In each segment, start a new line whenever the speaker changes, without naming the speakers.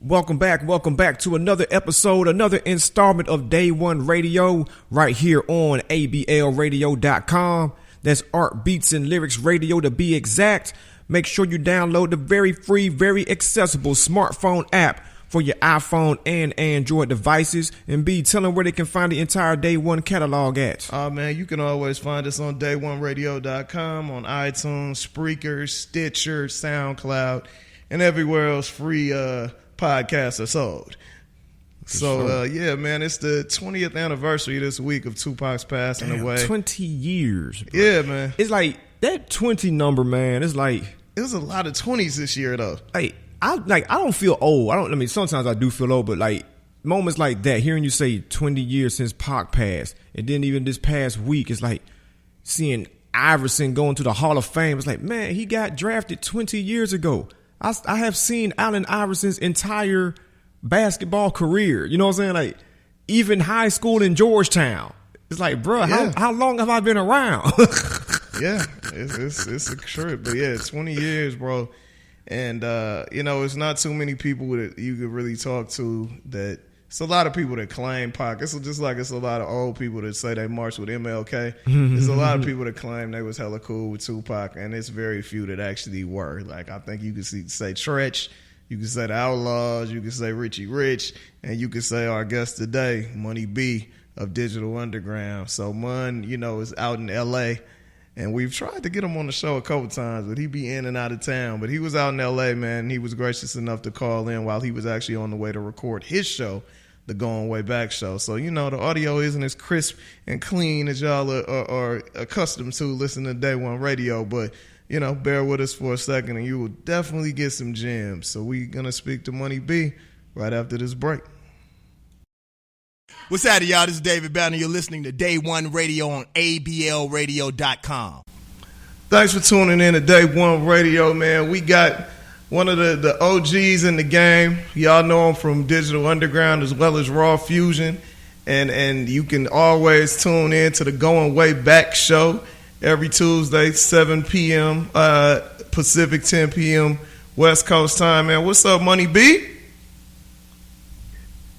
Welcome back to another episode, another installment of Day One Radio right here on ablradio.com. That's Art Beats and Lyrics Radio to be exact. Make sure you download the very free, very accessible smartphone app for your iPhone and Android devices. And B, tell them where they can find the entire Day One catalog at.
Man, you can always find us on day1radio.com, on iTunes, Spreaker, Stitcher, SoundCloud, and everywhere else free podcasts are sold. So, yeah, man, it's the 20th anniversary this week of Tupac's passing away.
20 years. Bro.
Yeah, man.
It's like that 20 number, man. It's like
it was a lot of 20s this year, though.
I don't feel old. I mean, sometimes I do feel old, but like moments like that, hearing you say 20 years since Pac passed, and then even this past week, it's like seeing Iverson going to the Hall of Fame. It's like, man, he got drafted 20 years ago. I have seen Allen Iverson's entire basketball career. You know what I'm saying? Like, even high school in Georgetown. It's like, bro, how long have I been around?
Yeah, it's a trip. But yeah, 20 years, bro. And, it's not too many people that you could really talk to that. It's a lot of people that claim Pac. It's just like it's a lot of old people that say they marched with MLK. There's a lot of people that claim they was hella cool with Tupac, and it's very few that actually were. Like, I think you could say Tretch, you could say the Outlaws, you could say Richie Rich, and you could say our guest today, Money B of Digital Underground. So Mun, is out in L.A., and we've tried to get him on the show a couple times, but he be in and out of town. But he was out in L.A., man, and he was gracious enough to call in while he was actually on the way to record his show, the Going Way Back show. So, the audio isn't as crisp and clean as y'all are accustomed to listening to Day One Radio. But, bear with us for a second, and you will definitely get some gems. So we're going to speak to Money B right after this break.
What's happening, y'all? This is David Banner. You're listening to Day One Radio on ablradio.com.
Thanks for tuning in to Day One Radio, man. We got one of the OGs in the game. Y'all know him from Digital Underground as well as Raw Fusion. And you can always tune in to the Going Way Back show every Tuesday, 7 p.m. Pacific, 10 p.m. West Coast time, man. What's up, Money B?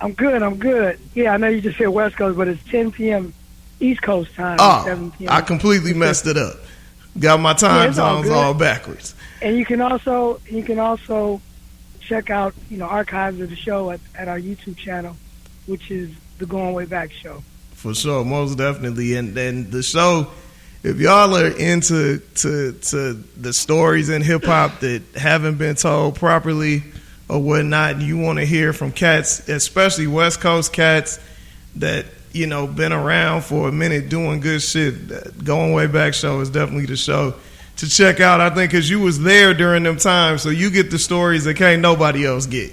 I'm good. Yeah, I know you just said West Coast, but it's 10 p.m. East Coast time.
Oh,
7 p.m.
I completely messed it up. Got my time zones all backwards.
And you can also check out archives of the show at our YouTube channel, which is the Going Way Back show.
For sure, most definitely. And the show, if y'all are into to the stories in hip hop that haven't been told properly or whatnot, you want to hear from cats, especially West Coast cats that been around for a minute doing good shit. Going Way Back show is definitely the show to check out, I think, because you was there during them times, so you get the stories that can't nobody else get.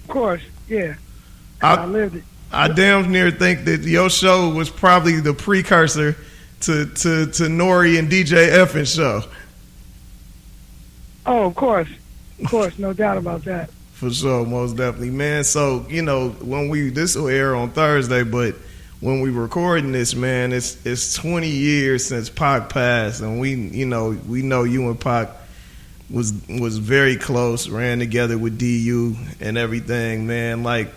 Of course, yeah. I lived it.
I damn near think that your show was probably the precursor to Nori and DJ Effen's show.
Oh, of course, no doubt about that.
For sure, most definitely, man. So this will air on Thursday, but when we recording this, man, it's 20 years since Pac passed, and we know you and Pac was very close, ran together with DU and everything, man. Like,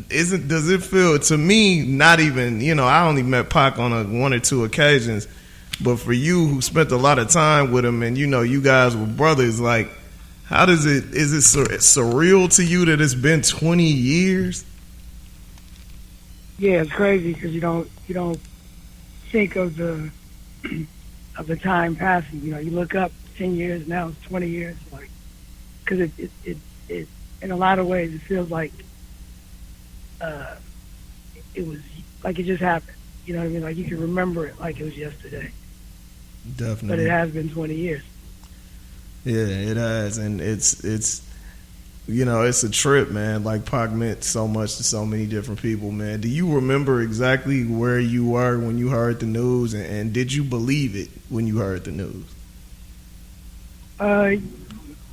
does it feel to me, not even, I only met Pac on one or two occasions, but for you who spent a lot of time with him and you guys were brothers, like, how is it surreal to you that it's been 20 years?
Yeah, it's crazy because you don't think of the time passing. You look up 10 years, now it's 20 years, like, because it in a lot of ways it feels like it was like it just happened. You know what I mean? Like, you can remember it like it was yesterday.
Definitely.
But it has been 20 years.
Yeah, it has, and it's it's a trip, man. Like, Pac meant so much to so many different people, man. Do you remember exactly where you were when you heard the news, and did you believe it when you heard the news?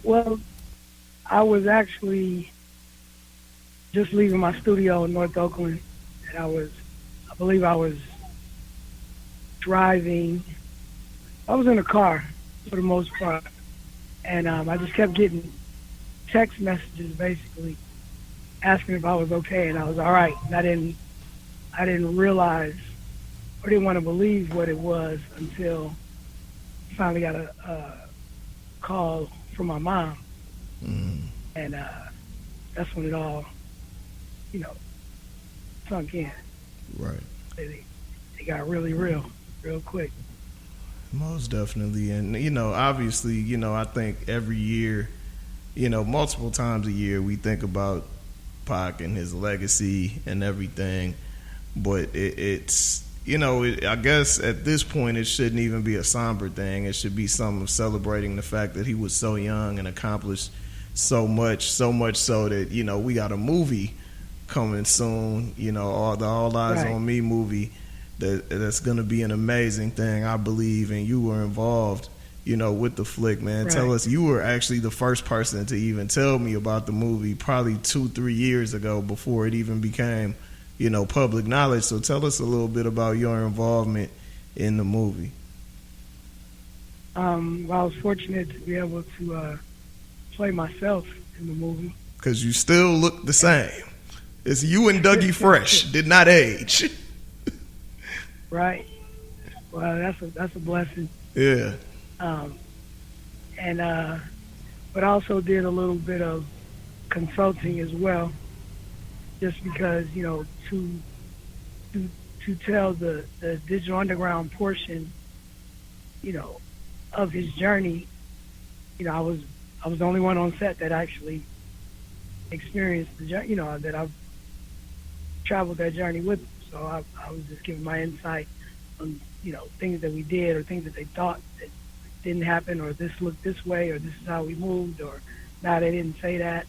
Well, I was actually just leaving my studio in North Oakland, and I believe I was driving. I was in a car for the most part, and I just kept getting text messages basically asking if I was okay, and I was all right. And I didn't realize or didn't want to believe what it was until I finally got a call from my mom, and that's when it all, sunk in.
Right.
They got really real quick.
Most definitely. And, obviously, I think every year, multiple times a year, we think about Pac and his legacy and everything. But it's, I guess at this point, it shouldn't even be a somber thing. It should be something of celebrating the fact that he was so young and accomplished so much so that, we got a movie coming soon, all Eyez On Me movie. That's going to be an amazing thing, I believe, and you were involved, with the flick, man.
Right.
Tell us, you were actually the first person to even tell me about the movie probably 2-3 years ago before it even became, public knowledge. So tell us a little bit about your involvement in the movie.
Well, I was fortunate to be able to play myself in the movie.
Because you still look the same. It's you and Dougie Fresh, did not age.
Right. Well, that's a blessing.
Yeah.
But I also did a little bit of consulting as well, just because to tell the Digital Underground portion, of his journey. I was the only one on set that actually experienced the journey. That I've traveled that journey with him. So I was just giving my insight on, things that we did or things that they thought that didn't happen, or this looked this way, or this is how we moved, or now they didn't say that,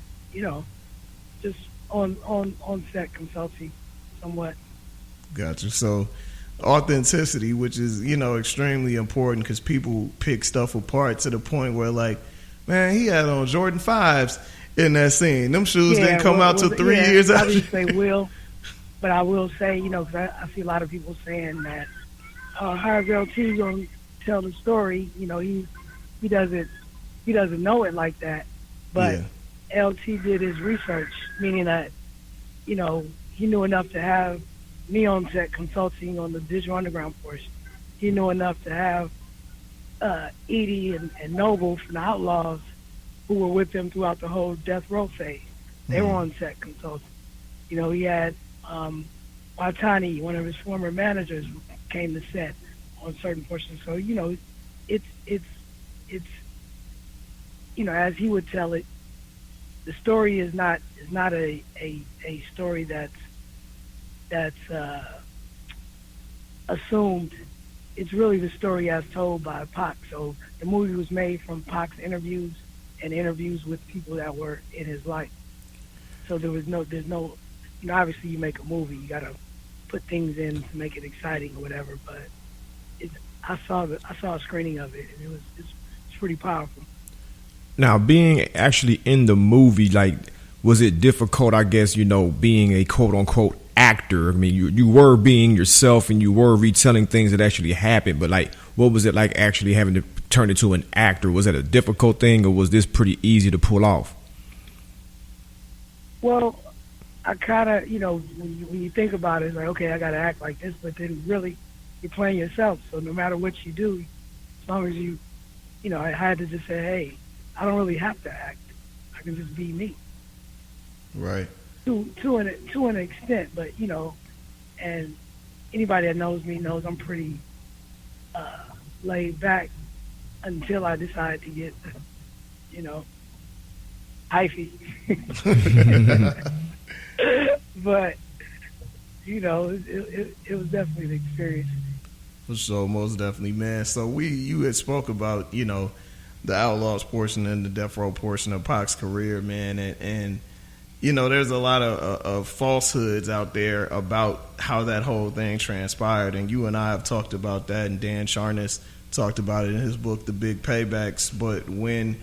just on set consulting somewhat.
Gotcha. So authenticity, which is, extremely important because people pick stuff apart to the point where, like, man, he had on Jordan 5s in that scene. Them shoes didn't come out till 3 years after.
Obviously they will. But I will say, because I see a lot of people saying that, how's LT going to tell the story? He doesn't know it like that. But LT did his research, meaning that, he knew enough to have me on set consulting on the Digital Underground portion. He knew enough to have Edie and Noble from the Outlaws, who were with him throughout the whole Death Row phase. They were on set consulting. He had Watani, one of his former managers, came to set on certain portions. So it's as he would tell it, the story is not a story that's assumed. It's really the story as told by Pac. So the movie was made from Pac's interviews and interviews with people that were in his life. So there's no. Obviously, you make a movie, you gotta put things in to make it exciting or whatever. But I saw a screening of it, and it's pretty powerful.
Now, being actually in the movie, like, was it difficult? I guess being a quote unquote actor. I mean, you were being yourself, and you were retelling things that actually happened. But like, what was it like actually having to turn into an actor? Was that a difficult thing, or was this pretty easy to pull off?
Well, I kind of, when you think about it, it's like, okay, I got to act like this, but then really you're playing yourself. So no matter what you do, as long as you, I had to just say, hey, I don't really have to act. I can just be me.
Right.
To an extent, but, and anybody that knows me knows I'm pretty laid back until I decide to get, hyphy. But it was definitely an experience.
For sure, most definitely, man. So you had spoke about the Outlaws portion and the Death Row portion of Pac's career, man, and there's a lot of falsehoods out there about how that whole thing transpired, and you and I have talked about that, and Dan Charnas talked about it in his book, The Big Paybacks. But when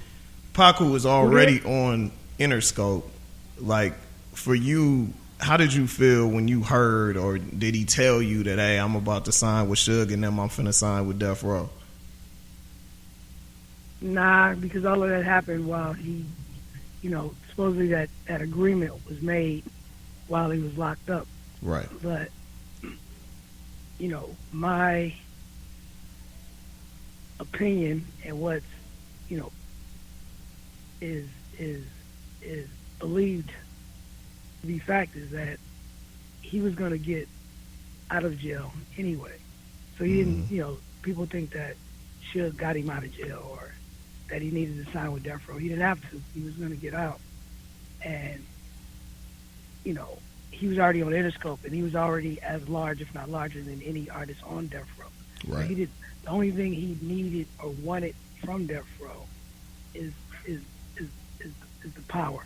Pac was already on Interscope, like, for you, how did you feel when you heard, or did he tell you that, hey, I'm about to sign with Suge and then I'm finna sign with Death Row?
Nah, because all of that happened while he supposedly that agreement was made while he was locked up.
Right.
But, my opinion and what's, is believed to be fact is that he was going to get out of jail anyway. So he didn't, people think that Suge got him out of jail or that he needed to sign with Death Row. He didn't have to. He was going to get out. And, he was already on Interscope, and he was already as large, if not larger, than any artist on Death Row.
Right.
So the only thing he needed or wanted from Death Row is the power,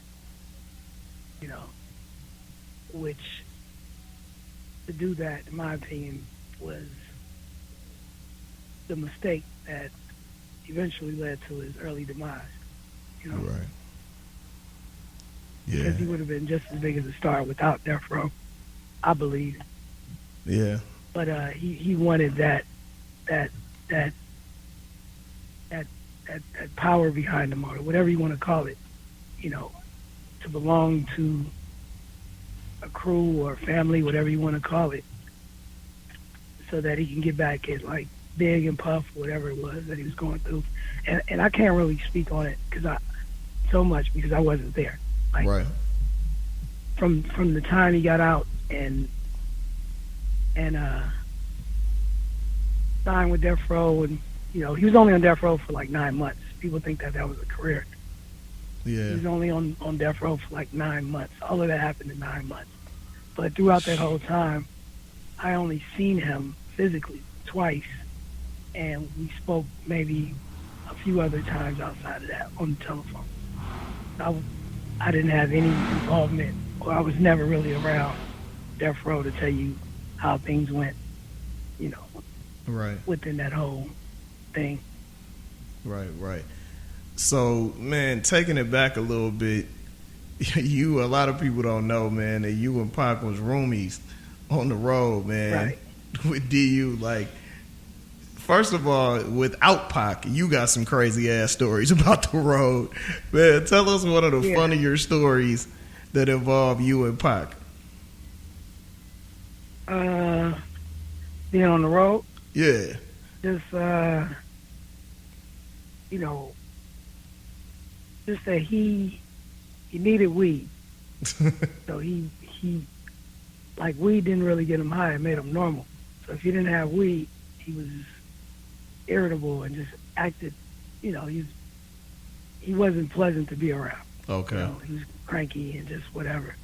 which to do that, in my opinion, was the mistake that eventually led to his early demise.
Right. Yeah.
Because he would have been just as big as a star without Death Row, I believe.
Yeah.
But he wanted that power behind him, or whatever you want to call it, to belong to a crew or family, whatever you want to call it, so that he can get back at like Big and Puff, whatever it was that he was going through. And I can't really speak on it because I wasn't there. Like,
right.
From the time he got out and signed with Death Row, and he was only on Death Row for like 9 months. People think that was a career.
Yeah.
He was only on Death Row for like 9 months. All of that happened in 9 months. But throughout that whole time, I only seen him physically twice, and we spoke maybe a few other times outside of that on the telephone. I didn't have any involvement, or I was never really around Death Row to tell you how things went,
right,
within that whole thing.
Right. So, man, taking it back a little bit, a lot of people don't know, man, that you and Pac was roomies on the road, man.
Right.
With DU, like, first of all, without Pac, you got some crazy ass stories about the road, man. Tell us one of the funnier stories that involve you and Pac.
Being on the road.
Yeah.
Just just that he needed weed. So he like, weed didn't really get him high, it made him normal. So if he didn't have weed, he was irritable and just acted, he wasn't pleasant to be around.
Okay.
He was cranky and just whatever.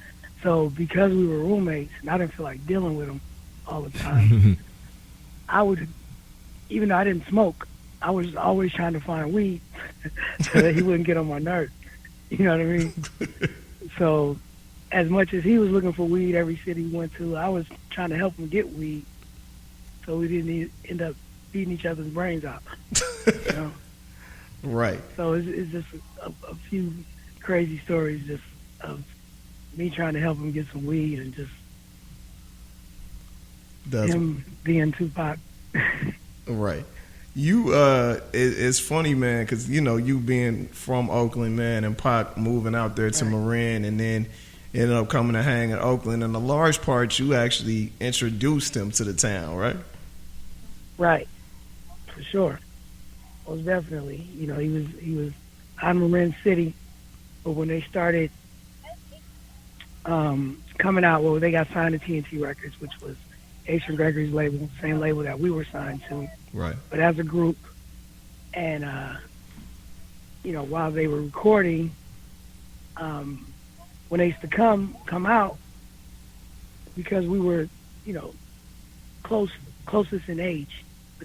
So because we were roommates and I didn't feel like dealing with him all the time, I would, even though I didn't smoke, I was always trying to find weed so that he wouldn't get on my nerves. You know what I mean? So as much as he was looking for weed every city he went to, I was trying to help him get weed so we didn't end up beating each other's brains out.
Right.
So it's just a few crazy stories just of me trying to help him get some weed and just him being Tupac.
Right. You, it's funny, man, because, you being from Oakland, man, and Pac moving out there to Marin and then ended up coming to hang in Oakland. And a large part, you actually introduced him to the town, right?
Right. For sure. Most definitely. He was out in Marin City, but when they started coming out, well, they got signed to TNT Records, which was Asian Gregory's label, same label that we were signed to.
Right.
But as a group, and while they were recording, when they used to come out, because we were, closest in age, I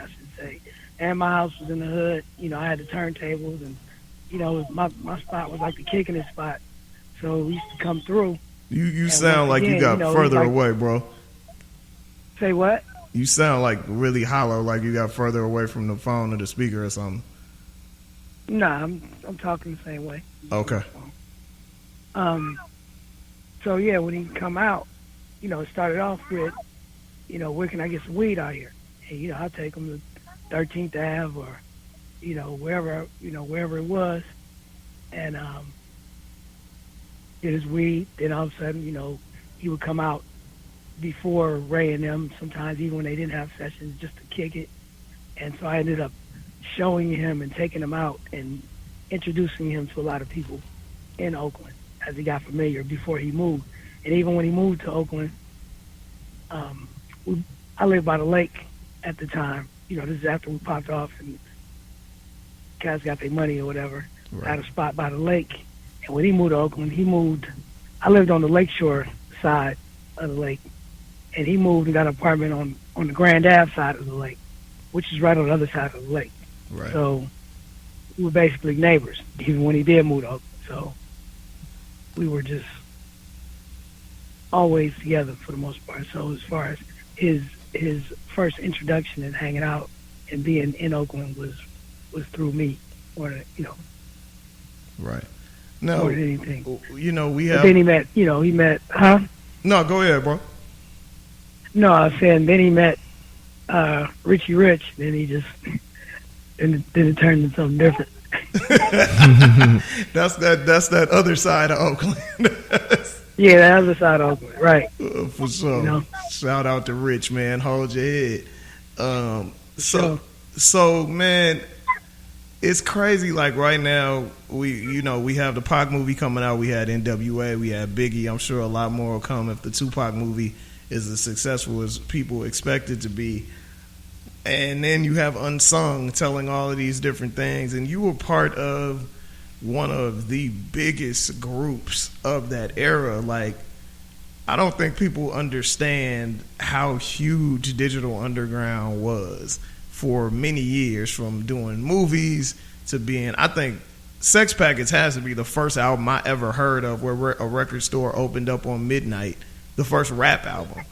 should say. And my house was in the hood. I had the turntables, and my spot was like the kicking spot. So we used to come through.
You sound like you got further away, bro.
Say what?
You sound like really hollow, like you got further away from the phone or the speaker or something.
Nah, I'm talking the same way.
Okay.
So yeah, when he come out, it started off with, where can I get some weed out here? And I'll take him to 13th Ave or, wherever it was. and did his weed. Then all of a sudden, he would come out before Ray and them, sometimes even when they didn't have sessions, just to kick it. And so I ended up showing him and taking him out and introducing him to a lot of people in Oakland as he got familiar before he moved. And even when he moved to Oakland, I lived by the lake at the time. This is after we popped off and guys got their money or whatever.
Right.
I had a spot by the lake. And when he moved to Oakland, I lived on the lakeshore side of the lake. And he moved and got an apartment on the Grand Ave side of the lake, which is right on the other side of the lake.
Right.
So we were basically neighbors, even when he did move to Oakland. So we were just always together for the most part. So as far as his first introduction and hanging out and being in Oakland was through me, or
Right. No,
more than anything.
We have.
But then he met, huh?
No, go ahead, bro.
No, I was saying then he met Richie Rich. Then he just then it turned into something different.
That's that other side of Oakland.
Yeah, the other side of Oakland, right?
For sure. Shout out to Rich, man. Hold your head. So man, it's crazy. Like right now, we have the Pac movie coming out. We had NWA. We had Biggie. I'm sure a lot more will come if the Tupac movie is as successful as people expect it to be. And then you have Unsung telling all of these different things. And you were part of one of the biggest groups of that era. Like, I don't think people understand how huge Digital Underground was for many years, from doing movies to being, I think Sex Packets has to be the first album I ever heard of where a record store opened up on midnight. The first rap album.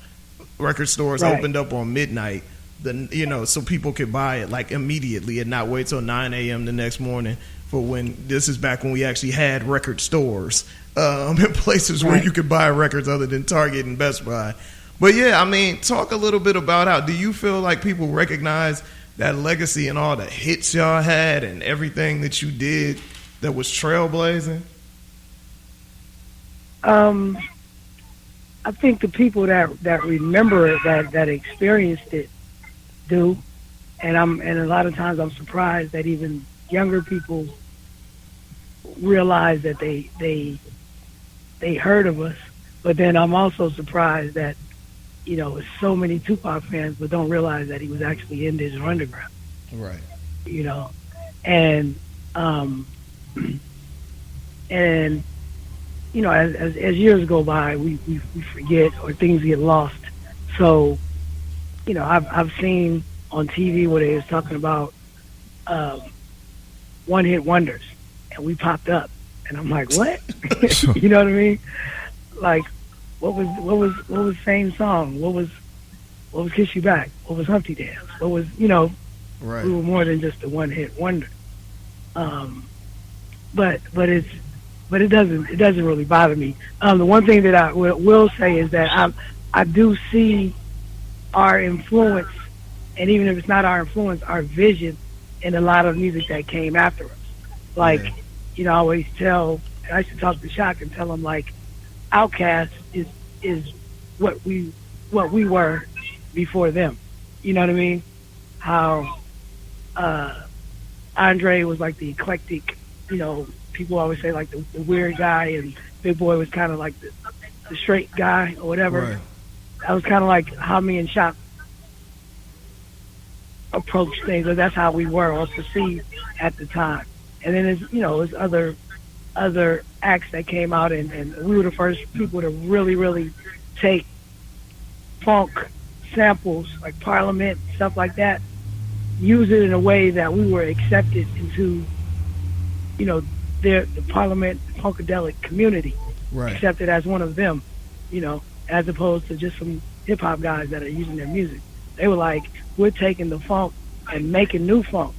Record stores opened up on midnight, so people could buy it like immediately and not wait till 9 a.m. the next morning for this is back when we actually had record stores in places where you could buy records other than Target and Best Buy. But yeah, I mean, talk a little bit about do you feel like people recognize that legacy and all the hits y'all had and everything that you did that was trailblazing?
I think the people that remember it, that experienced it, do, and a lot of times I'm surprised that even younger people realize that they heard of us. But then I'm also surprised that there's so many Tupac fans, but don't realize that he was actually in Digital Underground.
Right.
And as years go by, we forget or things get lost. So, I've seen on TV where they was talking about one-hit wonders, and we popped up, and I'm like, what? You know what I mean? Like, what was same song? What was Kiss You Back? What was Humpty Dance? What was
Right.
We were more than just a one-hit wonder. But it doesn't really bother me. The one thing that I will say is that I do see our influence, and even if it's not our influence, our vision in a lot of music that came after us. Like, I always I used to talk to Shock and tell him, like, Outkast is what we were before them. You know what I mean? How Andre was like the eclectic, people always say like the weird guy, and Big Boy was kind of like the straight guy or whatever.
Right.
That was kind of like how me and Shock approached things, or that's how we were or perceived at the time. And then there's other acts that came out, and we were the first people to really, really take funk samples like Parliament, stuff like that, use it in a way that we were accepted into, the Parliament funkadelic community,
Right.
accepted as one of them, as opposed to just some hip hop guys that are using their music. They were like, we're taking the funk and making new funk,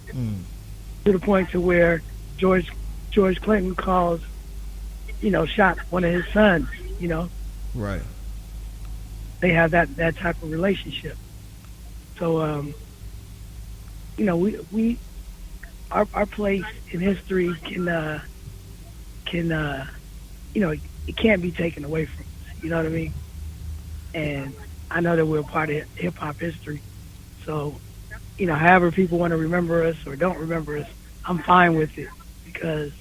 to the point to where George Clinton calls, Shock one of his sons.
Right.
They have that type of relationship. So, our place in history can it can't be taken away from us. You know what I mean? And I know that we're a part of hip hop history. So, however people want to remember us or don't remember us, I'm fine with it because,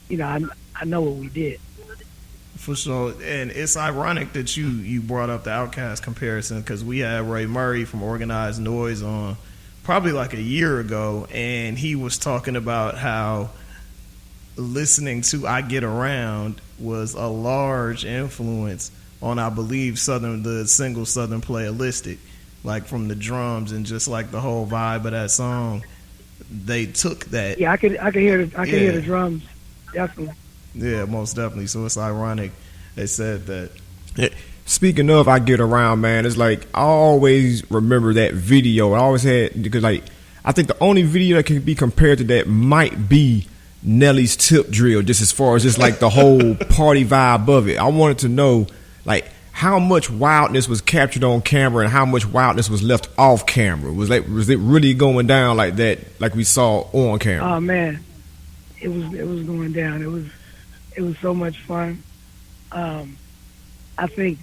I know what we did.
For sure. And it's ironic that you brought up the Outkast comparison because we had Ray Murray from Organized Noise on probably like a year ago, and he was talking about how listening to I Get Around was a large influence on, I believe, the single Southern Playalistic, like from the drums and just like the whole vibe of that song. They took that.
Yeah, I could hear the drums, definitely.
Yeah, most definitely. So it's ironic they said that.
Yeah. Speaking of I Get Around, man, it's like I always remember that video. I always had, because like I think the only video that can be compared to that might be Nelly's Tip Drill, just as far as just like the whole party vibe of it. I wanted to know like how much wildness was captured on camera and how much wildness was left off camera. Was it really going down like that, like we saw on camera?
Oh man, it was going down. It was so much fun. I think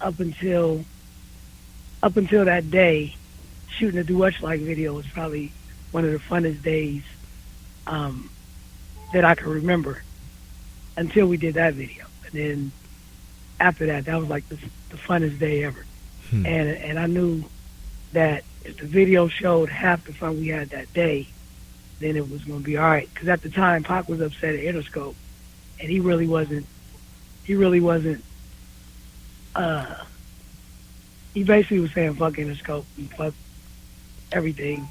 up until that day, shooting a Do What You Like video was probably one of the funnest days that I can remember until we did that video. And then after that was like the funnest day ever. And I knew that if the video showed half the fun we had that day, then it was going to be all right. Because at the time, Pac was upset at Interscope, and he really wasn't. He basically was saying fuck Interscope and fuck everything,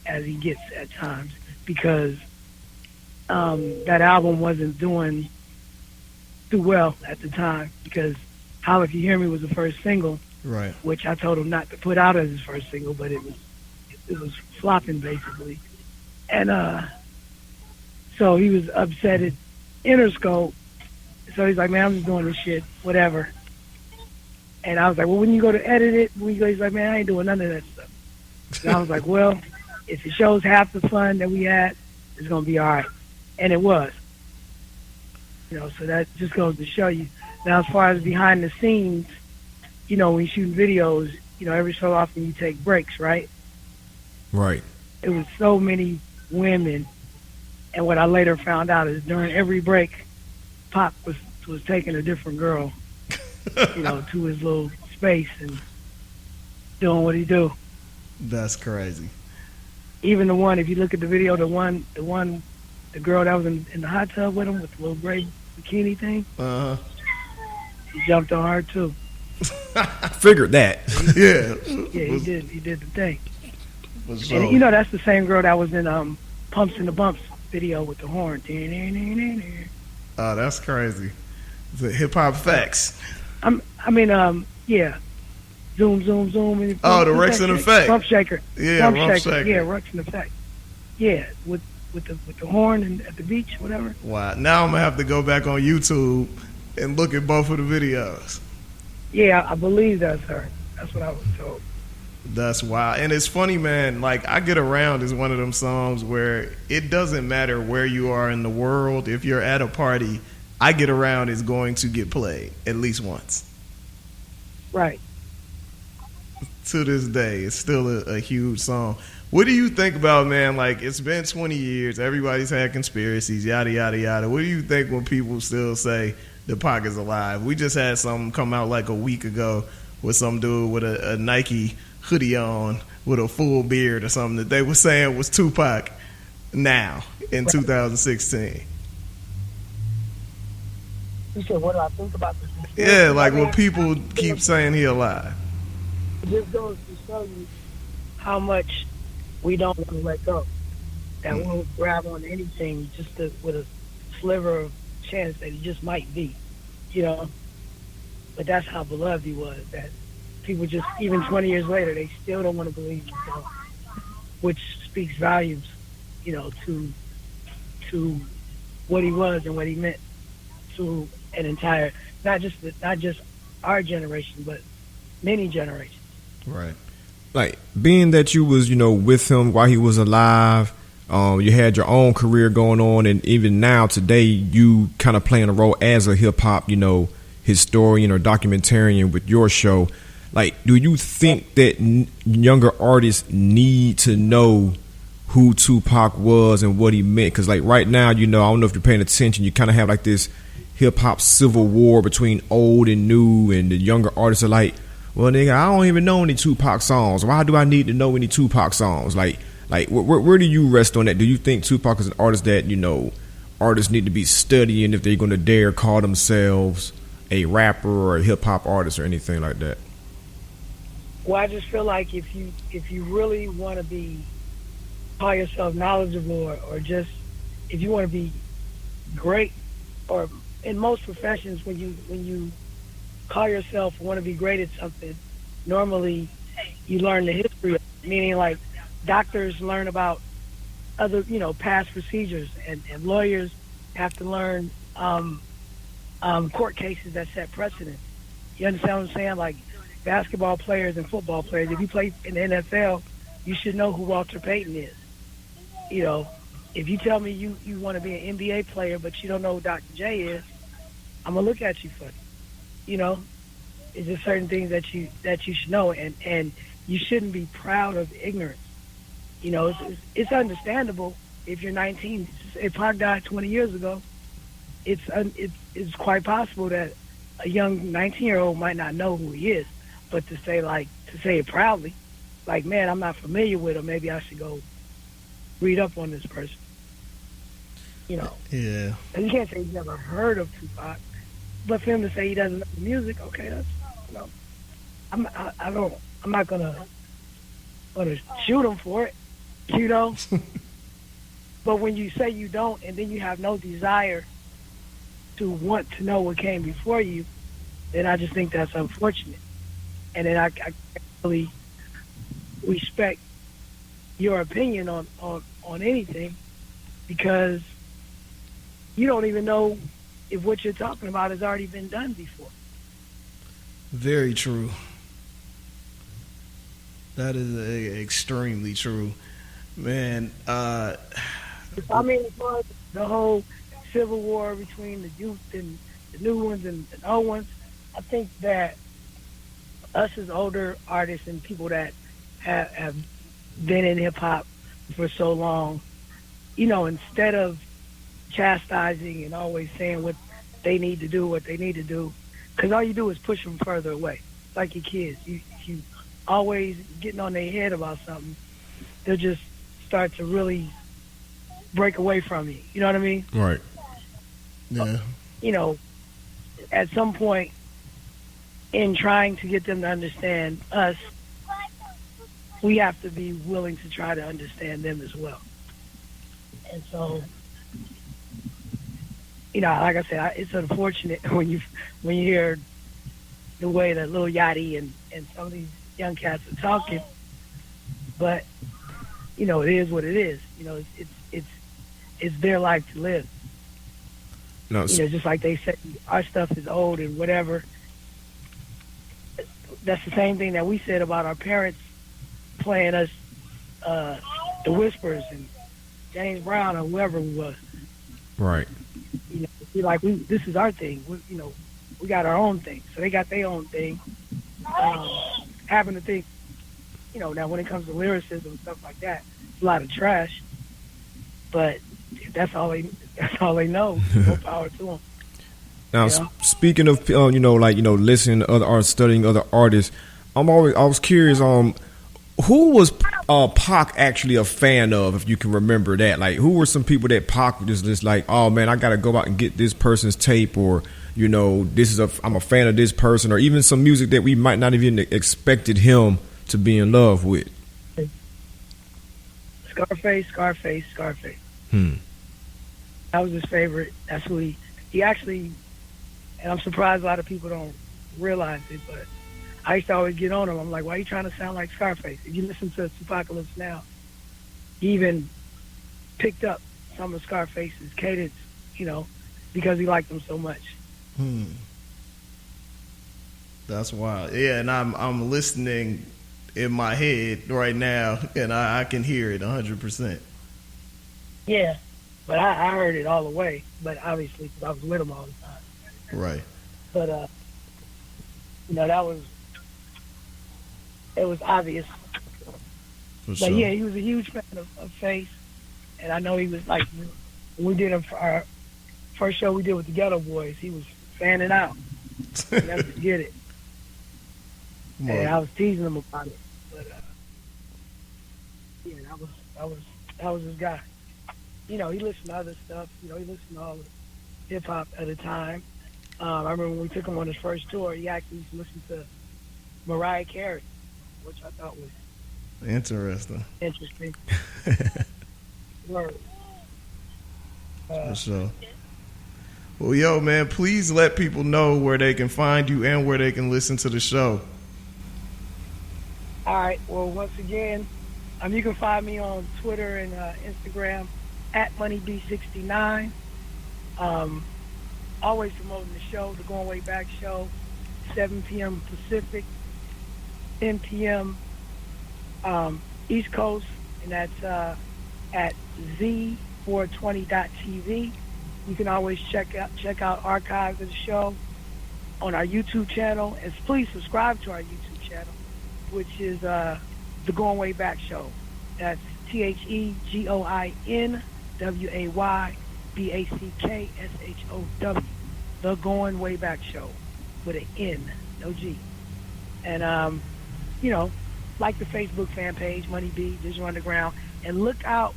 as he gets at times, because that album wasn't doing too well at the time, because How If You Hear Me was the first single,
right?
Which I told him not to put out as his first single, but it was flopping basically, and so he was upset at Interscope. So he's like, man, I'm just doing this shit, whatever. And I was like, well, when you go to edit it, he's like, man, I ain't doing none of that stuff. And I was like, well, if it shows half the fun that we had, it's going to be all right. And it was. So that just goes to show you. Now, as far as behind the scenes, when you're shooting videos, every so often you take breaks, right?
Right.
It was so many women. And what I later found out is during every break, Pac was taking a different girl, to his little space and doing what he do.
That's crazy.
Even the one, if you look at the video, the girl that was in the hot tub with him with the little gray bikini thing, he jumped on her too.
Figured that.
Yeah,
he did. He did the thing.
Sure.
And that's the same girl that was in Pumps in the Bumps video with the horn.
Oh, that's crazy. The hip hop facts.
Yeah. Zoom, zoom, zoom. And
the Rex and Effect.
Pump Shaker.
Yeah, Pump Shaker.
Yeah, Rex and Effect. Yeah, with the horn and at the beach, whatever.
Wow. Now I'm gonna have to go back on YouTube and look at both of the videos.
Yeah, I believe that's her. That's what I was told.
That's wild. And it's funny, man, like I Get Around is one of them songs where it doesn't matter where you are in the world. If you're at a party, I Get Around is going to get played at least once.
Right.
To this day, it's still a huge song. What do you think about, man, like it's been 20 years, everybody's had conspiracies, yada, yada, yada. What do you think when people still say the Pac is alive? We just had something come out like a week ago with some dude with a Nike hoodie on with a full beard or something that they were saying was Tupac now in 2016.
You said, what do I think about this?
Yeah, like when people keep saying he alive.
It just goes to show you how much we don't want to let go. That we'll grab on anything just with a sliver of chance that he just might be, But that's how beloved he was, that people just, even 20 years later, they still don't want to believe himself, which speaks volumes, to what he was and what he meant to an entire, not just our generation, but many generations.
Right.
Like being that you was, with him while he was alive, You had your own career going on, and even now today, you kind of playing a role as a hip hop, historian or documentarian with your show. Like, do you think that younger artists need to know who Tupac was and what he meant? Because like right now, I don't know if you're paying attention, you kind of have like this hip hop civil war between old and new, and the younger artists are like, well, nigga, I don't even know any Tupac songs. Why do I need to know any Tupac songs? Like where do you rest on that? Do you think Tupac is an artist that, artists need to be studying if they're going to dare call themselves a rapper or a hip hop artist or anything like that?
Well, I just feel like if you really want to call yourself knowledgeable, or just if you want to be great, or in most professions, when you call yourself want to be great at something, normally you learn the history of it, meaning like doctors learn about other, past procedures, and lawyers have to learn court cases that set precedent. You understand what I'm saying? Like basketball players and football players, if you play in the NFL, you should know who Walter Payton is. If you tell me you want to be an NBA player but you don't know who Dr. J is, I'm gonna look at you funny. It's just certain things that you should know, and you shouldn't be proud of ignorance. It's understandable if you're 19. If Pac died 20 years ago, it's quite possible that a young 19-year-old might not know who he is, but to say it proudly, like, man, I'm not familiar with him, maybe I should go read up on this person.
Yeah.
And you can't say he's never heard of Tupac, but for him to say he doesn't know the music, okay, that's I'm not gonna shoot him for it, But when you say you don't, and then you have no desire to want to know what came before you, then I just think that's unfortunate. And then I really respect your opinion on anything, because you don't even know if what you're talking about has already been done before.
Very true. That is extremely true, man.
As far as the whole civil war between the youth and the new ones and the old ones, I think that us as older artists and people that have been in hip hop for so long, instead of chastising and always saying what they need to do, because all you do is push them further away. It's like your kids. You always getting on their head about something, they'll just start to really break away from you. You know what I mean?
Right.
Yeah.
At some point in trying to get them to understand us, we have to be willing to try to understand them as well. And so, like I said, it's unfortunate when you hear the way that Lil Yachty and some of these young cats are talking, but it is what it is. It's their life to live.
No,
just like they say, our stuff is old and whatever. That's the same thing that we said about our parents playing us the Whispers and James Brown or whoever we was.
Right.
This is our thing. We got our own thing. So they got their own thing. Having to think, now when it comes to lyricism and stuff like that, it's a lot of trash. But if that's all they know, more power to them.
Now, speaking of, listening to other artists, studying other artists, I was curious, who was Pac actually a fan of, if you can remember that? Like, who were some people that Pac was just like, oh man, I got to go out and get this person's tape, or, I'm a fan of this person, or even some music that we might not even expected him to be in love with?
Scarface. That was his favorite. That's who he actually, and I'm surprised a lot of people don't realize it, but I used to always get on him. I'm like, why are you trying to sound like Scarface? If you listen to Tupacalypse now, he even picked up some of Scarface's cadence, because he liked them so much.
That's wild. Yeah, and I'm listening in my head right now, and I can hear it 100%.
Yeah, but I heard it all the way. But obviously, because I was with him all the time.
Right.
But it was obvious.
For sure.
But yeah, he was a huge fan of Face, and I know he was like when we did our first show we did with the Ghetto Boys. He was fanning out. Never forget it. And I was teasing him about it, but yeah, that was his guy. You know, he listened to other stuff. You know, he listened to all the hip hop at the time. I remember when we took him on his first tour, he actually used to listen to Mariah Carey, which I thought was
interesting.
Word.
For sure. Well, yo, man, please let people know where they can find you and where they can listen to the show.
All right. Well, once again, you can find me on Twitter and Instagram at MoneyB69. Always promoting the show, the Going Way Back show, 7 p.m. Pacific, 10 p.m. East Coast, and that's at Z420.tv. You can always check out archives of the show on our YouTube channel, and please subscribe to our YouTube channel, which is the Going Way Back Show. That's TheGoingWayBackshow. The Going Way Back Show with an N, no G. And you know, like the Facebook fan page, Money B, Digital Underground, and look out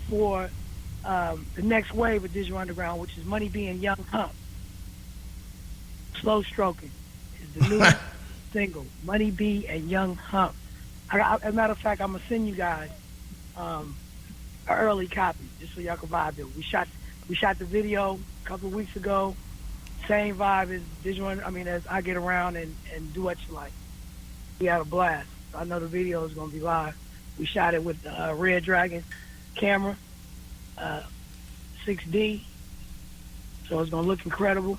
for the next wave of Digital Underground, which is Money B and Young Hump. Slow Stroking is the new single, Money B and Young Hump. As a matter of fact, I'm gonna send you guys an early copy just so y'all can vibe it. We shot the video a couple of weeks ago. Same vibe as as I Get Around and Do What You Like. We had a blast. So I know the video is gonna be live. We shot it with the Red Dragon camera, 6D. So it's gonna look incredible.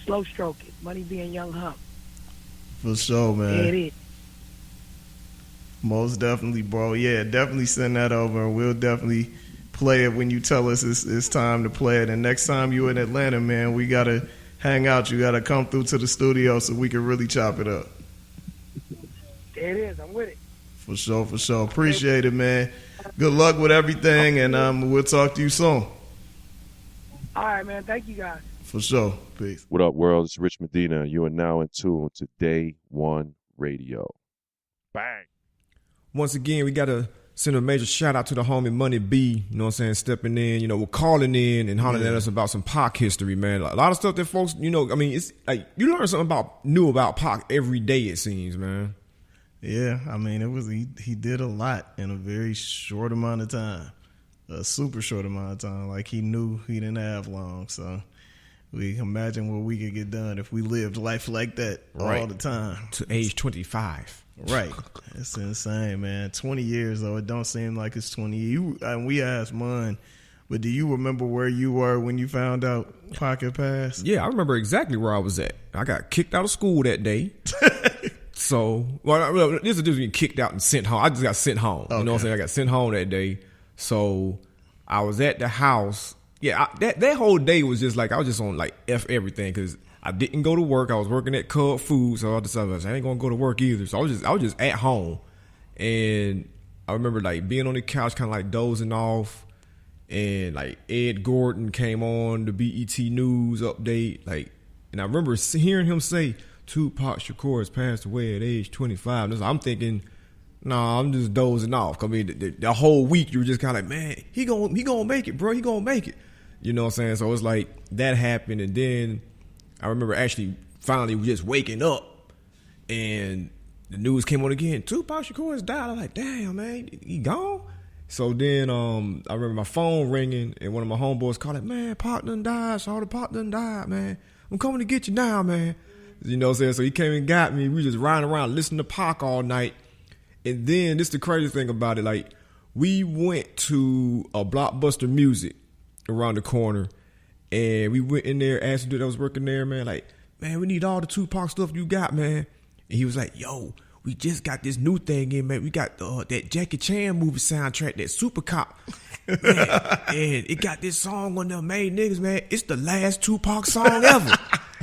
Slow Stroke it, Money being Young Hump.
For sure, man.
Yeah, it is.
Most definitely, bro. Yeah, definitely send that over, and we'll definitely play it when you tell us it's time to play it. And next time you in Atlanta, man, we gotta hang out. You gotta come through to the studio so we can really chop it up.
There it is. I'm with it.
For sure, for sure. Appreciate it, man. Good luck with everything, and we'll talk to you soon.
All right, man. Thank you, guys.
For sure. Peace.
What up, world? It's Rich Medina. You are now in tune to Day One Radio. Bang.
Once again, we got to send a major shout out to the homie Money B, you know what I'm saying, stepping in, we're calling in and hollering at us about some Pac history, man. A lot of stuff that folks, it's like you learn something new about Pac every day, it seems, man.
Yeah, he did a lot in a very short amount of time, a super short amount of time. Like he knew he didn't have long, so we can imagine what we could get done if we lived life like that all the time.
To age 25.
Right. It's insane, man. 20 years, though. It don't seem like it's 20 years. We asked Mun, but do you remember where you were when you found out Pac had passed?
Yeah, I remember exactly where I was at. I got kicked out of school that day. So, this is just being kicked out and sent home. I just got sent home. Okay. You know what I'm saying? I got sent home that day. So, I was at the house. Yeah, that whole day was just like, I was just on like F everything because I didn't go to work. I was working at Cub Food, so I decided I ain't gonna go to work either. So I was just at home, and I remember like being on the couch, kind of like dozing off, and like Ed Gordon came on the BET News update, and I remember hearing him say Tupac Shakur has passed away at age 25. And I'm thinking, nah, I'm just dozing off. I mean, the whole week you were just kind of like, man, he gonna make it, bro. He gonna make it. You know what I'm saying? So it's like that happened, and then I remember actually finally just waking up and the news came on again. Tupac Shakur has died. I'm like, damn, man, he gone? So then I remember my phone ringing and one of my homeboys called it, man, Pac done died. Saw the Pac done died, man. I'm coming to get you now, man. You know what I'm saying? So he came and got me. We were just riding around listening to Pac all night. And then this is the crazy thing about it. Like, we went to a Blockbuster Music around the corner. And we went in there, asked the dude that was working there, man, like, man, we need all the Tupac stuff you got, man. And he was like, yo, we just got this new thing in, man. We got that Jackie Chan movie soundtrack, that Super Cop. Man, and it got this song on there, made niggas, man. It's the last Tupac song ever.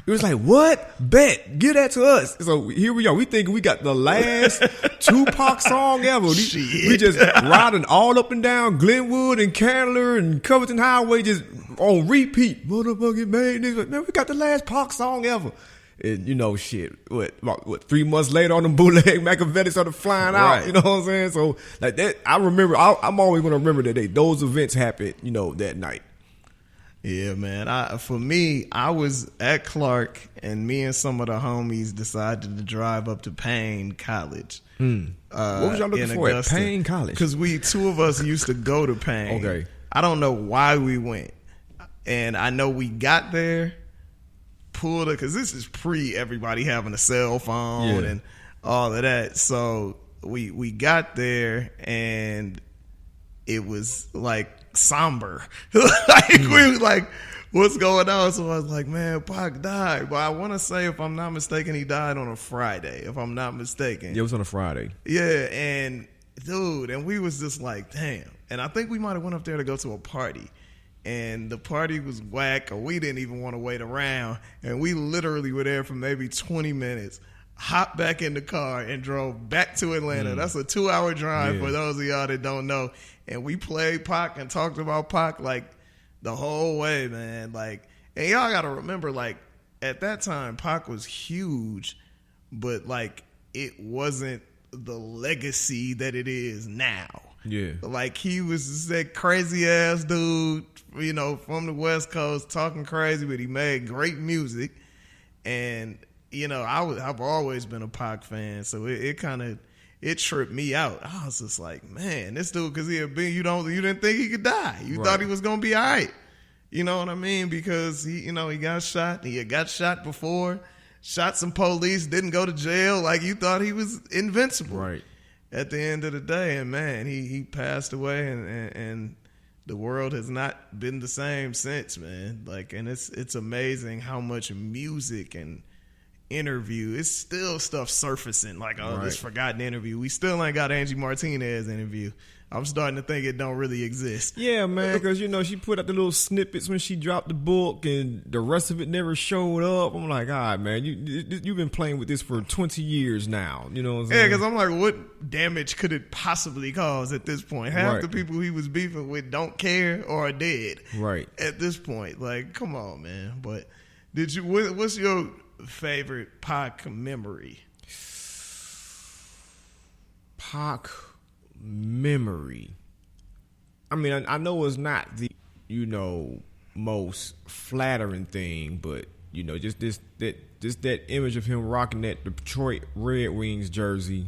It was like, what? Bet. Give that to us. So here we are. We thinking we got the last Tupac song ever. We just riding all up and down Glenwood and Candler and Covington Highway just on repeat. Motherfucking made niggas. Man, we got the last Pac song ever. And, you know, shit, what 3 months later on them bootleg Machiavelli started flying out, you know what I'm saying? So, like that, I remember, I'm always going to remember that day. Those events happened, you know, that night.
Yeah, man. For me, I was at Clark, and me and some of the homies decided to drive up to Payne College.
What was y'all looking for at Payne College?
Because two of us used to go to Payne.
Okay.
I don't know why we went. And I know we got there, pulled it, because this is pre everybody having a cell phone and all of that. So we got there, and it was like somber. Like we was like, what's going on? So I was like, man, Pac died. But I want to say, if I'm not mistaken, he died on a Friday, if I'm not mistaken.
Yeah, it was on a Friday.
Yeah, and dude, and we was just like, damn. And I think we might have went up there to go to a party, and the party was whack, or we didn't even want to wait around, and we literally were there for maybe 20 minutes, hopped back in the car, and drove back to Atlanta. That's a 2-hour drive for those of y'all that don't know. And we played Pac and talked about Pac like the whole way, man. Like, and y'all got to remember, like, at that time, Pac was huge, but like it wasn't the legacy that it is now. Yeah. Like, he was just that crazy ass dude, you know, from the West Coast, talking crazy, but he made great music. And, you know, I've always been a Pac fan, so it kind of, it tripped me out. I was just like, man, this dude, because you didn't think he could die. You thought he was gonna be all right. You know what I mean? Because he got shot. He had got shot before, shot some police, didn't go to jail. Like, you thought he was invincible. Right. At the end of the day, and man, he passed away, and the world has not been the same since, man. Like, and it's amazing how much music and interview, it's still stuff surfacing, like this forgotten interview. We still ain't got Angie Martinez interview. I'm starting to think it don't really exist.
Yeah, man, because, you know, she put out the little snippets when she dropped the book, and the rest of it never showed up. I'm like, all right, man, you've been playing with this for 20 years now. You know what I'm saying?
Yeah, because I'm like, what damage could it possibly cause at this point? Half the people he was beefing with don't care or are dead. Right. At this point. Like, come on, man. But what's your favorite Pac memory?
Pac memory. I mean, I know it's not the, you know, most flattering thing, but, you know, just that image of him rocking that Detroit Red Wings jersey,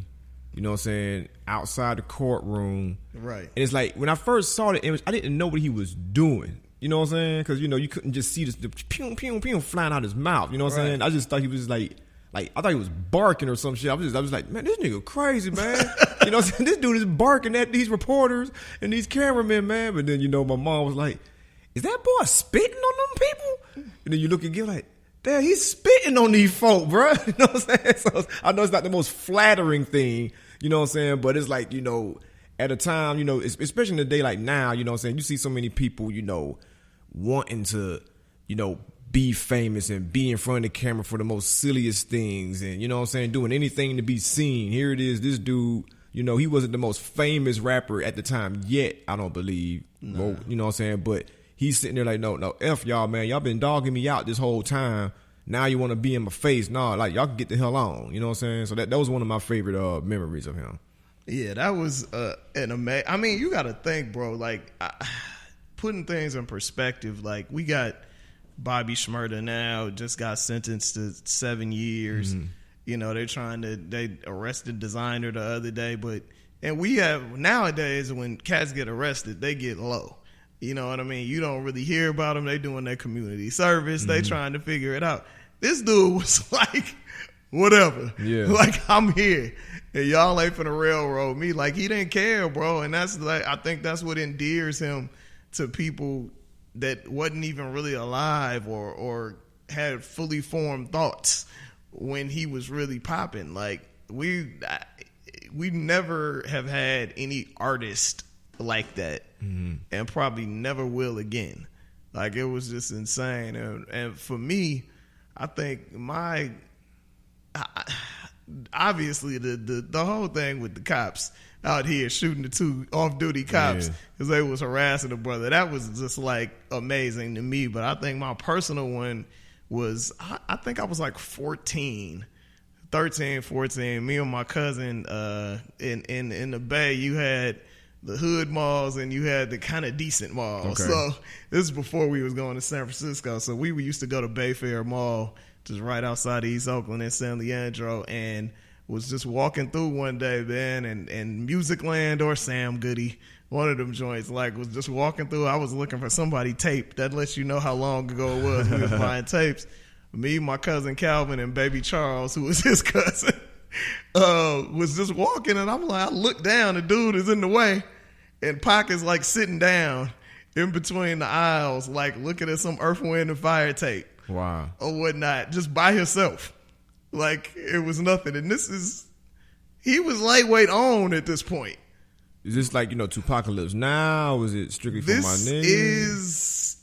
you know what I'm saying, outside the courtroom. Right. And it's like, when I first saw the image, I didn't know what he was doing. You know what I'm saying? Because, you know, you couldn't just see the pew, pew, pew flying out his mouth. You know what I'm saying? I just thought he was like I thought he was barking or some shit. I was like, man, this nigga crazy, man. You know what I'm saying? This dude is barking at these reporters and these cameramen, man. But then, you know, my mom was like, is that boy spitting on them people? And then you look again like, damn, he's spitting on these folk, bro. You know what I'm saying? So I know it's not the most flattering thing, you know what I'm saying? But it's like, you know, at a time, you know, especially in a day like now, you know what I'm saying? You see so many people, you know, wanting to, you know, be famous and be in front of the camera for the most silliest things, and, you know what I'm saying, doing anything to be seen. Here it is, this dude, you know, he wasn't the most famous rapper at the time yet, I don't believe. Nah. You know what I'm saying? But he's sitting there like, no, F y'all, man. Y'all been dogging me out this whole time. Now you want to be in my face. No, like, y'all can get the hell on. You know what I'm saying? So that was one of my favorite memories of him.
Yeah, that was an amazing. I mean, you got to think, bro, like, putting things in perspective, like, we got Bobby Shmurda now just got sentenced to 7 years. Mm-hmm. You know, they arrested Designer the other day, and we have nowadays when cats get arrested, they get low. You know what I mean? You don't really hear about them. They doing their community service. Mm-hmm. They trying to figure it out. This dude was like, whatever. Yeah. Like, I'm here. And y'all ain't finna railroad me. Like, he didn't care, bro. And that's like, I think that's what endears him to people that wasn't even really alive or had fully formed thoughts when he was really popping. Like, we never have had any artist like that, and probably never will again. Like, it was just insane. And for me, I think obviously the whole thing with the cops out here shooting the 2 off-duty cops because they was harassing the brother, that was just like amazing to me. But I think my personal one was, I think I was like 13, 14. Me and my cousin in the Bay, you had the hood malls and you had the kind of decent malls.
Okay.
So this is before we was going to San Francisco. So we used to go to Bayfair Mall, just right outside of East Oakland in San Leandro, and was just walking through one day, man, and Music Land or Sam Goody, one of them joints, like, was just walking through. I was looking for somebody tape. That lets you know how long ago it was we was buying tapes. Me, my cousin Calvin, and baby Charles, who was his cousin, was just walking, and I'm like, I look down, the dude is in the way, and Pac is like sitting down in between the aisles, like looking at some Earth, Wind, and Fire tape.
Wow.
Or whatnot, just by himself. Like, it was nothing. And he was lightweight on at this point.
Is this like, Tupacalypse Now? Or is it strictly for my niggas?
This is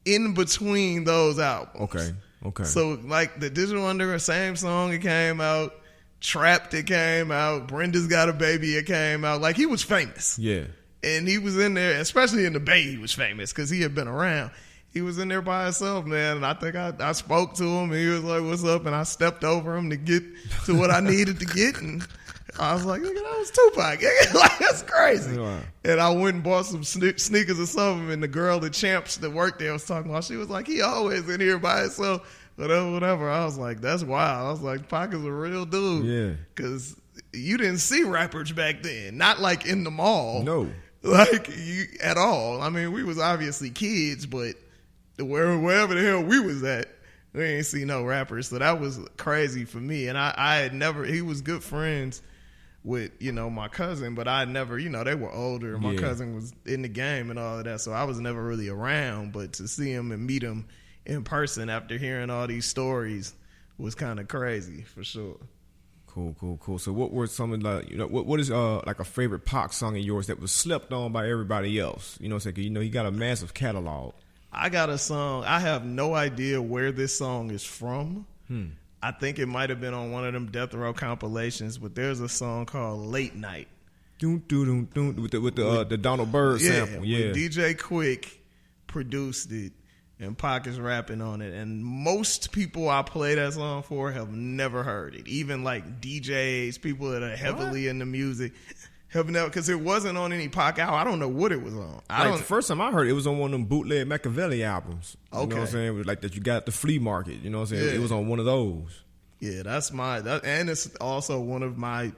in between those albums.
Okay.
So, like, the Digital Underground, same song, it came out. Trapped, it came out. Brenda's Got a Baby, it came out. Like, he was famous.
Yeah.
And he was in there, especially in the Bay, he was famous because he had been around. He was in there by himself, man, and I think I spoke to him, and he was like, what's up? And I stepped over him to get to what I needed to get, and I was like, nigga, that was Tupac. Like, that's crazy.
Wow.
And I went and bought some sneakers or something, and the girl, the champs that worked there was talking about, she was like, he always in here by himself, whatever. I was like, that's wild. I was like, Pac is a real dude.
Yeah.
Because you didn't see rappers back then, not like in the mall.
No.
Like, at all. I mean, we was obviously kids, but wherever the hell we was at, we ain't see no rappers. So that was crazy for me. And I had never, he was good friends with, my cousin, but I never, they were older. My cousin was in the game and all of that. So I was never really around, but to see him and meet him in person after hearing all these stories was kind of crazy for sure.
Cool. So what were some of what is like a favorite Pac song of yours that was slept on by everybody else? You know what I'm saying? He got a massive catalog.
I got a song. I have no idea where this song is from. I think it might have been on one of them Death Row compilations, but there's a song called Late Night.
With the Donald Byrd sample. Yeah.
DJ Quick produced it, and Pac is rapping on it. And most people I play that song for have never heard it. Even like DJs, people that are heavily into music. Have never, because it wasn't on any Pac album. I don't know what it was on.
The first time I heard it was on one of them bootleg Machiavelli albums. You know what I'm saying? It was like that you got at the flea market. You know what I'm saying?
Yeah.
It was on one of those.
Yeah, and it's also one of my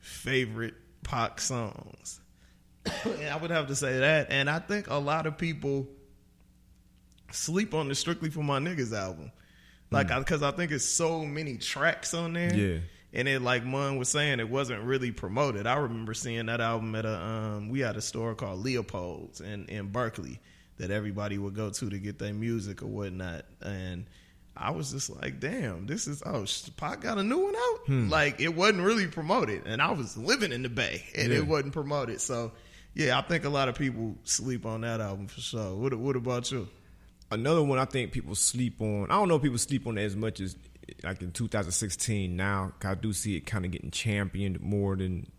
favorite Pac songs. I would have to say that. And I think a lot of people sleep on the Strictly For My Niggas album. Like, because I think it's so many tracks on there. Yeah. And it, like Mun was saying, it wasn't really promoted. I remember seeing that album at we had a store called Leopold's in Berkeley that everybody would go to get their music or whatnot. And I was just like, damn, Pac got a new one out? Like, it wasn't really promoted. And I was living in the Bay, and it wasn't promoted. So, yeah, I think a lot of people sleep on that album for sure. What about you?
Another one I think people sleep on, I don't know if people sleep on it as much as like in 2016 now. I do see it kind of getting championed more than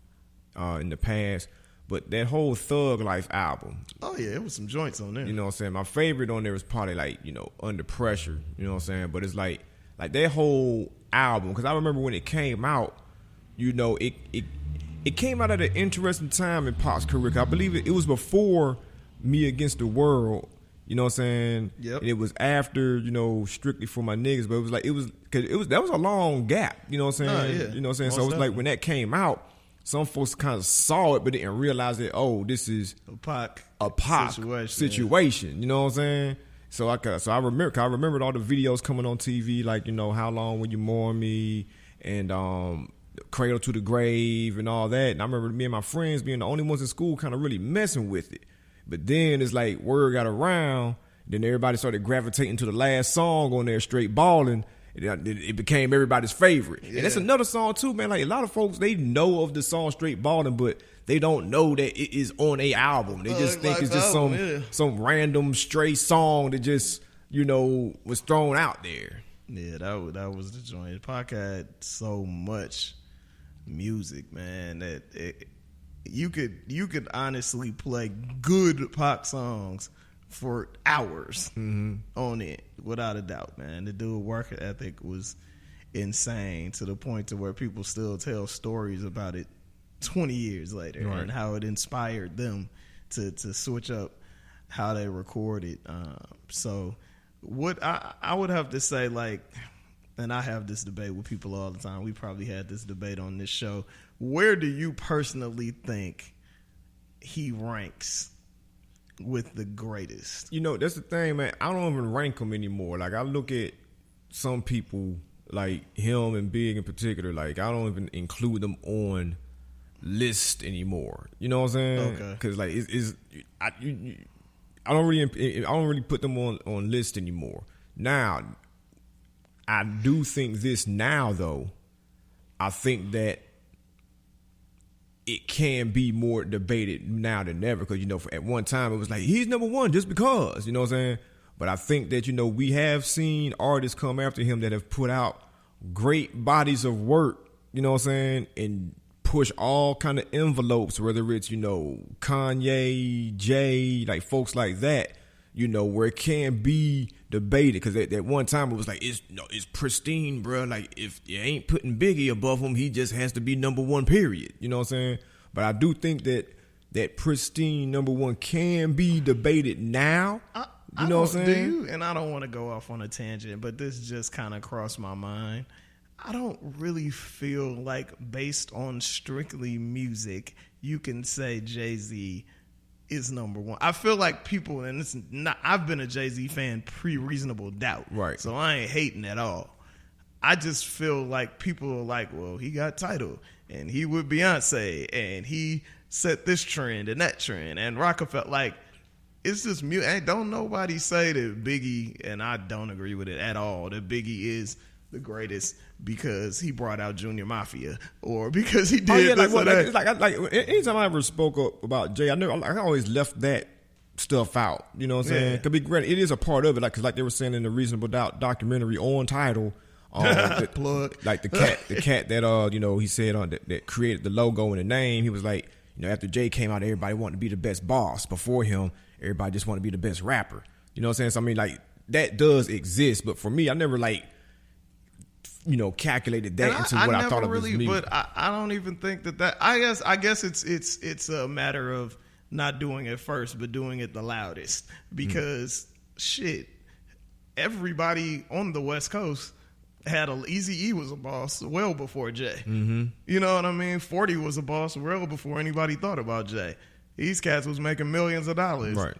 in the past. But that whole Thug Life album.
Oh, yeah, it was some joints on there.
You know what I'm saying? My favorite on there is probably like, Under Pressure. You know what I'm saying? But it's like that whole album, because I remember when it came out, it came out at an interesting time in Pac's career. I believe it was before Me Against the World. You know what I'm saying?
Yep.
And it was after, Strictly For My Niggas, but that was a long gap. You know what I'm saying?
Yeah.
You know what I'm saying? So it was like when that came out, some folks kind of saw it, but didn't realize that, this is
a Pac
situation. You know what I'm saying? So I remembered all the videos coming on TV, like, How Long Will You Mourn Me, and Cradle to the Grave and all that. And I remember me and my friends being the only ones in school kind of really messing with it. But then it's like word got around, then everybody started gravitating to the last song on there, Straight Ballin', it became everybody's favorite. And that's another song too, man. Like a lot of folks, they know of the song Straight Ballin', but they don't know that it is on a album. They just think it's just some random stray song that just, you know, was thrown out there.
Yeah, that was the joint. Pac had so much music, man, that you could honestly play good Pac songs for hours on it, without a doubt, man. The dude work ethic was insane, to the point to where people still tell stories about it 20 years later, right, and how it inspired them to switch up how they recorded. So what I would have to say, like, and I have this debate with people all the time. We probably had this debate on this show. Where do you personally think he ranks with the greatest?
You know, that's the thing, man. I don't even rank him anymore. Like, I look at some people, like him and Big in particular, like, I don't even include them on list anymore. You know what I'm saying?
Okay.
Because, like, I don't really put them on list anymore. Now, I do think this now, though. I think that it can be more debated now than ever, because, you know, at one time it was like, he's number one just because, you know what I'm saying? But I think that, you know, we have seen artists come after him that have put out great bodies of work, you know what I'm saying, and push all kind of envelopes, whether it's, you know, Kanye, Jay, like folks like that, you know, where it can be debated. Because at one time it was like, it's pristine, bro. Like, if you ain't putting Biggie above him, he just has to be number one, period. You know what I'm saying? But I do think that pristine number one can be debated now. You know what I'm saying?
And I don't want to go off on a tangent, but this just kind of crossed my mind. I don't really feel like, based on strictly music, you can say Jay-Z is number one. I feel like people, and it's not, I've been a Jay-Z fan pre-Reasonable Doubt.
Right.
So I ain't hating at all. I just feel like people are like, well, he got Tidal, and he with Beyonce, and he set this trend and that trend, and Rockefeller. Like, it's just music. And don't nobody say that Biggie, and I don't agree with it at all, that Biggie is the greatest because he brought out Junior Mafia, or because he did this or that.
Like anytime I ever spoke up about Jay, I always left that stuff out. You know what I'm saying? Could be great. It is a part of it, like, cause like they were saying in the Reasonable Doubt documentary on Tidal,
plug,
like the cat that you know, he said that created the logo and the name. He was like, you know, after Jay came out, everybody wanted to be the best boss. Before him, everybody just wanted to be the best rapper. You know what I'm saying? So I mean, like, that does exist, but for me, I never, like, you know, calculated that into what I thought of as me.
But I don't even think that. I guess it's a matter of not doing it first, but doing it the loudest. Because shit, everybody on the West Coast had Eazy-E was a boss well before Jay. Mm-hmm. You know what I mean? 40 was a boss well before anybody thought about Jay. These cats was making millions of dollars, right,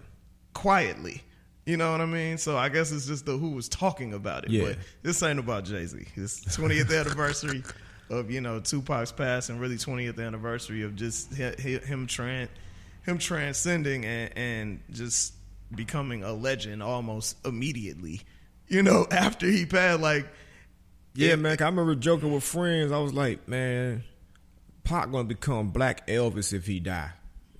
quietly. You know what I mean? So I guess it's just who was talking about it. Yeah. But this ain't about Jay-Z. It's 20th anniversary of, you know, Tupac's pass, and really 20th anniversary of just him transcending and just becoming a legend almost immediately. You know, after he passed, like,
yeah, man. I remember joking with friends. I was like, man, Pac gonna become Black Elvis if he die.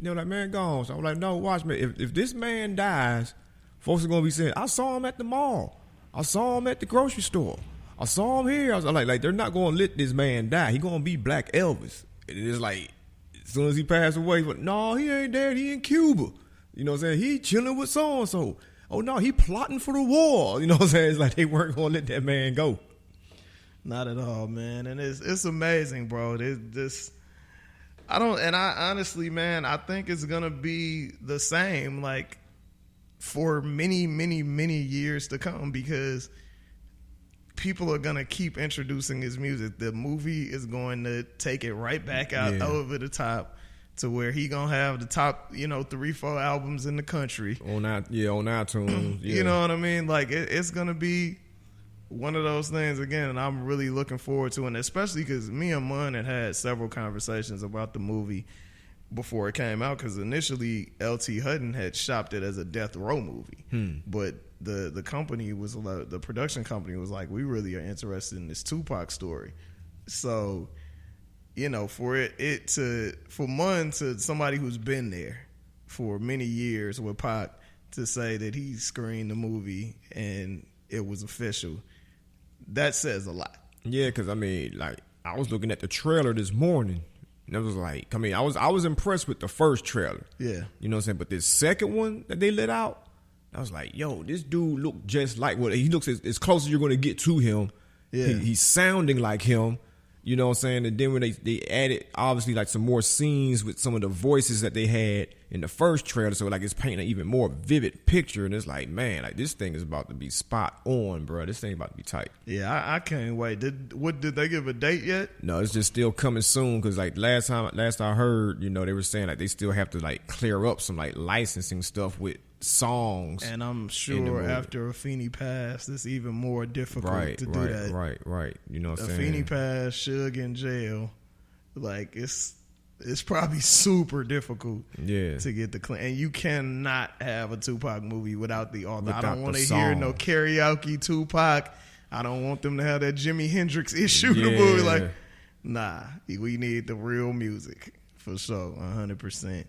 They were like, man, go on. So I was like, no, watch me. If this man dies, folks are going to be saying, I saw him at the mall. I saw him at the grocery store. I saw him here. I was like, they're not going to let this man die. He going to be Black Elvis. And it's like, as soon as he passed away, but no, he ain't dead. He in Cuba. You know what I'm saying? He chilling with so-and-so. Oh, no, he plotting for the war. You know what I'm saying? It's like they weren't going to let that man go.
Not at all, man. And it's amazing, bro. I honestly, man, I think it's going to be the same, like, for many, many, many years to come, because people are going to keep introducing his music. The movie is going to take it right back out over the top to where he going to have the top, you know, 3-4 albums in the country.
On iTunes. Yeah.
You know what I mean? Like, it's going to be one of those things again, and I'm really looking forward to it, and especially because me and Mun had several conversations about the movie before it came out, because initially L.T. Hutton had shopped it as a death row movie, but the company was the production company was like, we really are interested in this Tupac story. So, for for Mun, to somebody who's been there for many years with Pac, to say that he screened the movie and it was official, that says a lot.
Yeah, because I was looking at the trailer this morning, and it was like, I was impressed with the first trailer.
Yeah.
You know what I'm saying? But this second one that they let out, I was like, yo, this dude looked just like, he looks as close as you're going to get to him.
Yeah.
He's sounding like him. You know what I'm saying? And then when they added, obviously, like some more scenes with some of the voices that they had in the first trailer, so like it's painting an even more vivid picture. And it's like, man, like this thing is about to be spot on, bro. This thing about to be tight.
Yeah, I can't wait. Did they give a date yet?
No, it's just still coming soon. Because like last I heard, they were saying like they still have to like clear up some like licensing stuff with songs.
And I'm sure after Afeni passed, it's even more difficult to do that.
Right. You know what I'm saying?
Afeni passed, Suge in jail. Like it's probably super difficult to get the clean. And you cannot have a Tupac movie without the author. I don't want to hear no karaoke Tupac. I don't want them to have that Jimi Hendrix issue. The movie, like, nah, we need the real music for sure, 100%.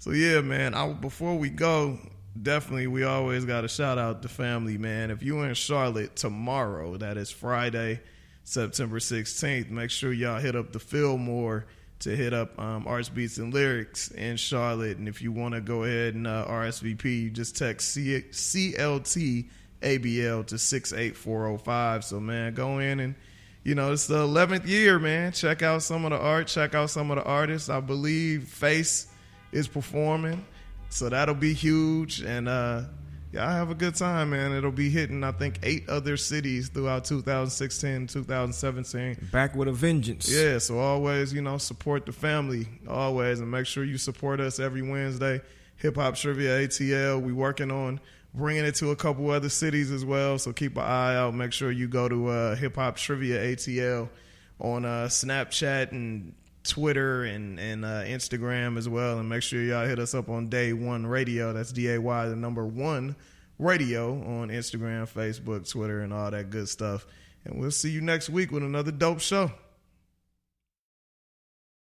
So yeah, man. Before we go, definitely we always got to shout out the family, man. If you're in Charlotte tomorrow, that is Friday, September 16th, make sure y'all hit up the Fillmore to hit up Arts Beats and Lyrics in Charlotte. And if you want to go ahead and RSVP, you just text CLT ABL to 68405. So, man, go in and, it's the 11th year, man. Check out some of the art. Check out some of the artists. I believe Face is performing. So that'll be huge. And, I have a good time, man. It'll be hitting, I think, 8 other cities throughout 2016, 2017.
Back with a vengeance.
Yeah, so always, support the family, always. And make sure you support us every Wednesday. Hip Hop Trivia ATL. We working on bringing it to a couple other cities as well. So keep an eye out. Make sure you go to Hip Hop Trivia ATL on Snapchat and Twitter and Instagram as well. And make sure y'all hit us up on Day One Radio. That's DAY, the number 1 radio on Instagram, Facebook, Twitter, and all that good stuff. And we'll see you next week with another dope show.